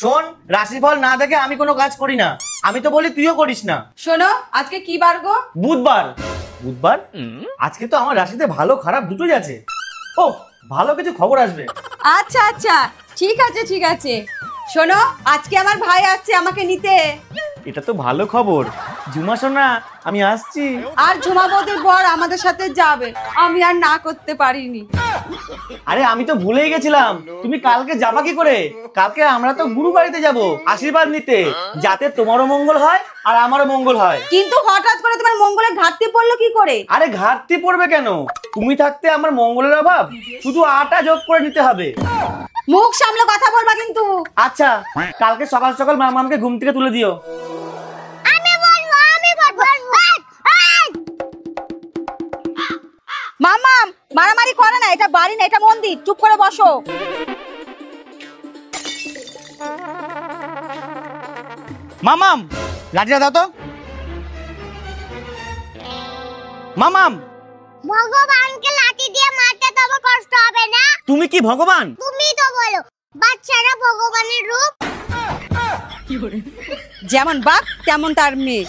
শোন, রাশিফল না দেখে আমি কোনো কাজ করি না। আমি তো বলি তুইও করিস না। শোনো, আজকে কি বার গো? বুধবার। বুধবার? আজকে তো আমার রাশিতে ভালো খারাপ দুটোই আছে। ও, ভালো কিছু খবর আসবে। আচ্ছা আচ্ছা, ঠিক আছে ঠিক আছে। শোনো, আজকে আমার ভাই আসছে আমাকে নিতে। এটা তো ভালো খবর। ঝুমা সোনা, আমি আসছি। আর ঝুমা বৌদির বর আমাদের সাথে যাবে, আমি আর না করতে পারিনি। আরে আমি তো ভুলেই গেছিলাম, তুমি কালকে যাবা কি করে? কালকে আমরা তো গুরু বাড়িতে যাব আশীর্বাদ নিতে, যাতে তোমারও মঙ্গল হয় আর আমারও মঙ্গল হয়। কিন্তু হঠাৎ করে তোমার মঙ্গলের ঘাটতি পড়লো কি করে? আরে ঘাটতি পড়বে কেন? তুমি থাকতে আমার মঙ্গলের অভাব? শুধু আটা যোগ করে নিতে হবে। মুখ সামলে কথা বলবা কিন্তু। আচ্ছা, কালকে সকাল সকাল মামামকে ঘুম থেকে তুলে দিও। মামাম মারামারি করে না, এটা বাড়ি না, এটা মন্দির। চুপ করে বসো। মামাম, লাঠিটা দাও তো। মামাম, ভগবানকে লাঠি দিয়ে মারতে তবে কষ্ট হবে না? তুমি কি ভগবান? তুমি তো বলো বাচ্চারা ভগবানের রূপ। যেমন বাপ তেমন তার মেয়ে।